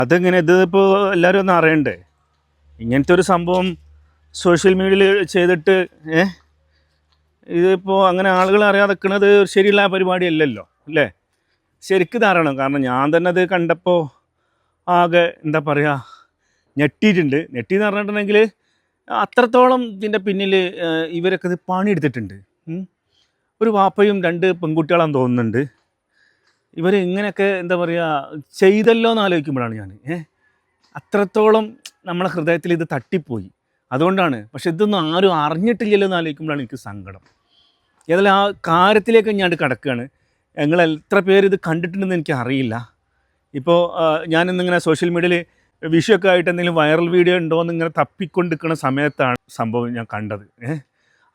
അതെങ്ങനെ ഇതിപ്പോൾ എല്ലാവരും ഒന്ന് അറിയണ്ടേ? ഇങ്ങനത്തെ ഒരു സംഭവം സോഷ്യൽ മീഡിയയിൽ ചെയ്തിട്ട് ഇതിപ്പോൾ അങ്ങനെ ആളുകൾ അറിയാതെ നിൽക്കുന്നത് ശരിയുള്ള പരിപാടിയല്ലല്ലോ അല്ലേ? ശരിക്കും ഇതറിയണം. കാരണം ഞാൻ തന്നെ അത് കണ്ടപ്പോൾ ആകെ എന്താ പറയുക ഞെട്ടിയിട്ടുണ്ട്. ഞെട്ടിയെന്ന് പറഞ്ഞിട്ടുണ്ടെങ്കിൽ അത്രത്തോളം ഇതിൻ്റെ പിന്നിൽ ഇവരൊക്കെ ഇത് പണിയെടുത്തിട്ടുണ്ട്. ഒരു വാപ്പയും 2 പെൺകുട്ടികളാണെന്ന് തോന്നുന്നുണ്ട്. ഇവർ ഇങ്ങനെയൊക്കെ എന്താ പറയുക ചെയ്തല്ലോ എന്ന് ആലോചിക്കുമ്പോഴാണ് ഞാൻ അത്രത്തോളം നമ്മളെ ഹൃദയത്തിൽ ഇത് തട്ടിപ്പോയി. അതുകൊണ്ടാണ്. പക്ഷെ ഇതൊന്നും ആരും അറിഞ്ഞിട്ടില്ലല്ലോ എന്ന് ആലോചിക്കുമ്പോഴാണ് എനിക്ക് സങ്കടം. ഏതായാലും ആ കാര്യത്തിലേക്ക് ഞാൻ കിടക്കുകയാണ്. ഞങ്ങൾ എത്ര പേര് ഇത് കണ്ടിട്ടുണ്ടെന്ന് എനിക്ക് അറിയില്ല. ഇപ്പോൾ ഞാനിന്നിങ്ങനെ സോഷ്യൽ മീഡിയയിൽ വിഷയമൊക്കെ ആയിട്ട് എന്തെങ്കിലും വൈറൽ വീഡിയോ ഉണ്ടോ എന്ന് ഇങ്ങനെ തപ്പിക്കൊണ്ടിരിക്കുന്ന സമയത്താണ് സംഭവം ഞാൻ കണ്ടത്.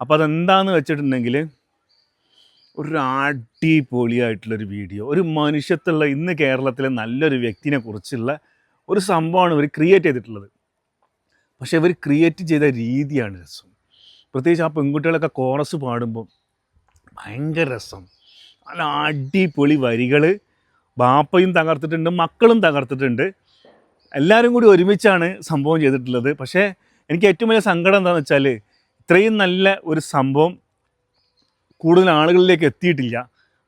അപ്പോൾ അതെന്താണെന്ന് വെച്ചിട്ടുണ്ടെങ്കിൽ ഒരു അടിപൊളിയായിട്ടുള്ളൊരു വീഡിയോ, ഒരു മനുഷ്യത്തുള്ള ഇന്ന് കേരളത്തിലെ നല്ലൊരു വ്യക്തിനെ കുറിച്ചുള്ള ഒരു സംഭവമാണ് ഇവർ ക്രിയേറ്റ് ചെയ്തിട്ടുള്ളത്. പക്ഷേ ഇവർ ക്രിയേറ്റ് ചെയ്ത രീതിയാണ് രസം. പ്രത്യേകിച്ച് ആ പെൺകുട്ടികളൊക്കെ കോറസ് പാടുമ്പോൾ ഭയങ്കര രസം. നല്ല അടിപൊളി വരികൾ. ബാപ്പയും തകർത്തിട്ടുണ്ട്, മക്കളും തകർത്തിട്ടുണ്ട്. എല്ലാവരും കൂടി ഒരുമിച്ചാണ് സംഭവം ചെയ്തിട്ടുള്ളത്. പക്ഷേ എനിക്ക് ഏറ്റവും വലിയ സങ്കടം എന്താണെന്ന് വെച്ചാൽ ഇത്രയും നല്ല ഒരു സംഭവം കൂടുതൽ ആളുകളിലേക്ക് എത്തിയിട്ടില്ല.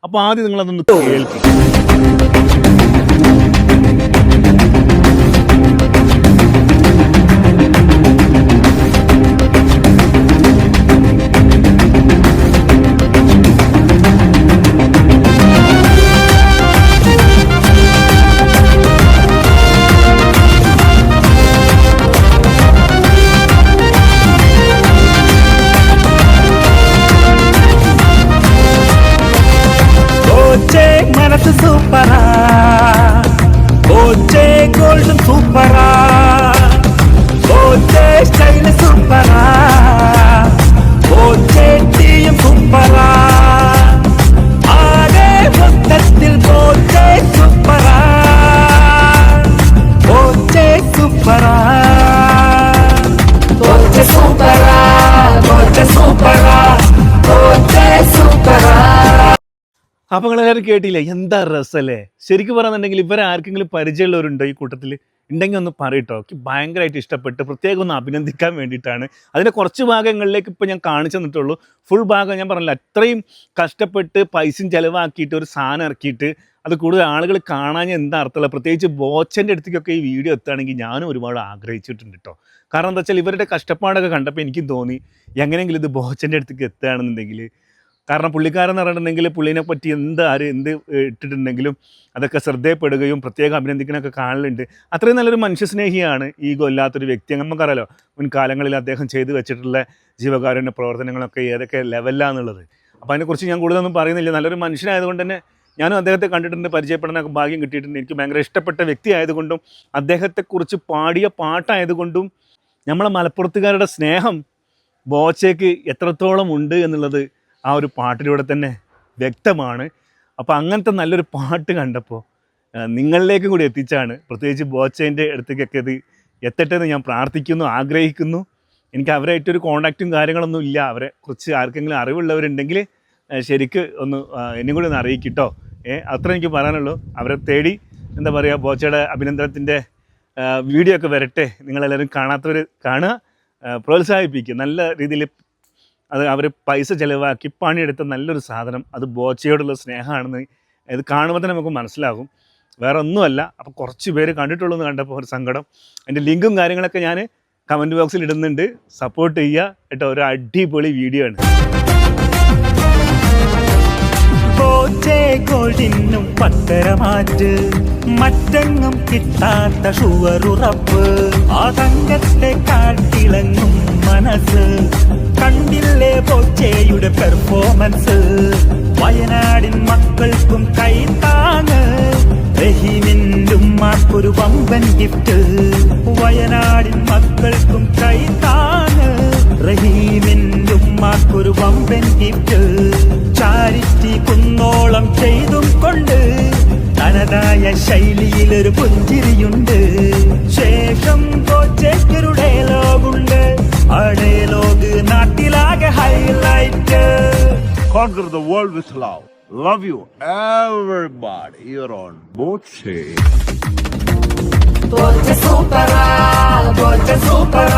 അപ്പോൾ ആദ്യം നിങ്ങളതൊന്ന് കേൾക്കും. சூப்பரா ஓச்சே கோல்டன் சூப்பரா ஓச்சே ஸ்டைல் சூப்பரா ஓச்சே டீயும் சூப்பரா ஆரே மொத்தத்தில் ஓச்சே சூப்பரா ஓச்சே சூப்பரா ஓச்சே சூப்பரா ஓச்சே சூப்பரா ஓச்சே சூப்பரா. അപ്പോൾ നിങ്ങളെല്ലാവരും കേട്ടില്ലേ? എന്താ രസമല്ലേ? ശരിക്കും പറയുന്നുണ്ടെങ്കിൽ ഇവരെ ആർക്കെങ്കിലും പരിചയമുള്ളവരുണ്ടോ ഈ കൂട്ടത്തിൽ? ഉണ്ടെങ്കിൽ ഒന്ന് പറയട്ടോ. എനിക്ക് ഭയങ്കരമായിട്ട് ഇഷ്ടപ്പെട്ട് പ്രത്യേകം ഒന്ന് അഭിനന്ദിക്കാൻ വേണ്ടിയിട്ടാണ്. അതിൻ്റെ കുറച്ച് ഭാഗങ്ങളിലേക്ക് ഇപ്പോൾ ഞാൻ കാണിച്ചു തന്നിട്ടുള്ളൂ. ഫുൾ ഭാഗം ഞാൻ പറഞ്ഞില്ല, അത്രയും കഷ്ടപ്പെട്ട് പൈസയും ചിലവാക്കിയിട്ട് ഒരു സാധനം ഇറക്കിയിട്ട് അത് കൂടുതൽ ആളുകൾ കാണാൻ എന്താ അർത്ഥമുള്ള, പ്രത്യേകിച്ച് ബോച്ചൻ്റെ അടുത്തേക്കൊക്കെ ഈ വീഡിയോ എത്തുകയാണെങ്കിൽ ഞാനും ഒരുപാട് ആഗ്രഹിച്ചിട്ടുണ്ട് കേട്ടോ. കാരണം എന്താ വെച്ചാൽ ഇവരുടെ കഷ്ടപ്പാടൊക്കെ കണ്ടപ്പോൾ എനിക്കും തോന്നി എങ്ങനെയെങ്കിലും ഇത് ബോച്ചൻ്റെ അടുത്തേക്ക് എത്തുകയാണെന്നുണ്ടെങ്കിൽ. കാരണം പുള്ളിക്കാരൻ എന്ന് പറഞ്ഞിട്ടുണ്ടെങ്കിൽ പുള്ളിനെ പറ്റി എന്ത് ഇട്ടിട്ടുണ്ടെങ്കിലും അതൊക്കെ ശ്രദ്ധയപ്പെടുകയും പ്രത്യേകം അഭിനന്ദിക്കണമൊക്കെ കാണലുണ്ട്. അത്രയും നല്ലൊരു മനുഷ്യസ്നേഹിയാണ്, ഈഗോ ഇല്ലാത്തൊരു വ്യക്തി. നമുക്കറിയാലോ മുൻകാലങ്ങളിൽ അദ്ദേഹം ചെയ്തു വെച്ചിട്ടുള്ള ജീവകാരുണ്യ പ്രവർത്തനങ്ങളൊക്കെ ഏതൊക്കെ ലെവലിലാണെന്നുള്ളത്. അപ്പോൾ അതിനെക്കുറിച്ച് ഞാൻ കൂടുതലൊന്നും പറയുന്നില്ല. നല്ലൊരു മനുഷ്യനായതുകൊണ്ട് തന്നെ ഞാനും അദ്ദേഹത്തെ കണ്ടിട്ടുണ്ട്, പരിചയപ്പെടാനൊക്കെ ഭാഗ്യം കിട്ടിയിട്ടുണ്ട്. എനിക്ക് ഭയങ്കര ഇഷ്ടപ്പെട്ട വ്യക്തി ആയതുകൊണ്ടും അദ്ദേഹത്തെക്കുറിച്ച് പാടിയ പാട്ടായതുകൊണ്ടും നമ്മളെ മലപ്പുറത്തുകാരുടെ സ്നേഹം ബോച്ചയ്ക്ക് എത്രത്തോളം ഉണ്ട് എന്നുള്ളത് ആ ഒരു പാട്ടിലൂടെ തന്നെ വ്യക്തമാണ്. അപ്പോൾ അങ്ങനത്തെ നല്ലൊരു പാട്ട് കണ്ടപ്പോൾ നിങ്ങളിലേക്കും കൂടി എത്തിച്ചാണ്. പ്രത്യേകിച്ച് ബോച്ചേൻ്റെ അടുത്തേക്കൊക്കെ ഇത് എത്തട്ടെ എന്ന് ഞാൻ പ്രാർത്ഥിക്കുന്നു, ആഗ്രഹിക്കുന്നു. എനിക്ക് അവരായിട്ടൊരു കോൺടാക്റ്റും കാര്യങ്ങളൊന്നും ഇല്ല. അവരെ കുറിച്ച് ആർക്കെങ്കിലും അറിവുള്ളവരുണ്ടെങ്കിൽ ശരിക്ക് ഒന്ന് എന്നും കൂടി ഒന്ന് അറിയിക്കിട്ടോ. അത്ര എനിക്ക് പറയാനുള്ളൂ. അവരെ തേടി എന്താ പറയുക, ബോച്ചയുടെ അഭിനന്ദനത്തിൻ്റെ വീഡിയോ ഒക്കെ വരട്ടെ. നിങ്ങളെല്ലാവരും കാണാത്തവർ കാണുക, പ്രോത്സാഹിപ്പിക്കുക. നല്ല രീതിയിൽ അത് അവർ പൈസ ചിലവാക്കി പണിയെടുത്ത നല്ലൊരു സാധനം. അത് ബോച്ചയോടുള്ള സ്നേഹമാണെന്ന് ഇത് കാണുമ്പോൾ തന്നെ നമുക്ക് മനസ്സിലാകും. വേറെ ഒന്നുമല്ല. അപ്പോൾ കുറച്ച് പേര് കണ്ടിട്ടുള്ളൂ എന്ന് കണ്ടപ്പോൾ ഒരു സങ്കടം. അതിൻ്റെ ലിങ്കും കാര്യങ്ങളൊക്കെ ഞാൻ കമൻറ്റ് ബോക്സിൽ ഇടുന്നുണ്ട്. സപ്പോർട്ട് ചെയ്യുക കേട്ടോ. ഒരു അടിപൊളി വീഡിയോ ആണ്. ഗോൾഡിനും പത്തരമാറ്റ് മറ്റെങ്ങും കിട്ടാത്ത ഷുവറുറപ്പ് ആ തങ്കത്തെ കാട്ടിളങ്ങും മനസ്സ് കണ്ടില്ലേ ബോച്ചയുടെ പെർഫോമൻസ്. വയനാടിൻ മക്കൾക്കും കൈത്താങ്ങ് റഹീമിൻ്റെ ഉമ്മാക്കൊരു വമ്പൻ ഗിഫ്റ്റ്. വയനാടിൻ മക്കൾക്കും കൈത്താങ്ങ് റഹീമിൻ്റെ ഉമ്മാക്കൊരു വമ്പൻ ഗിഫ്റ്റ്. ചാരിറ്റി കുന്നോളം ചെയ്തും കൊണ്ട് തനതായ ശൈലിയിലൊരു പുഞ്ചിരിയുണ്ട്. ശേഷം ബോച്ചയ്ക്കൊരു ഡയലോഗുണ്ട്. ആ ഡയലോഗ് നാട്ടിലാകെ highlight. Conquer the world with love. Love you everybody. You're on Boche. ബോച്ച സൂപ്പറാ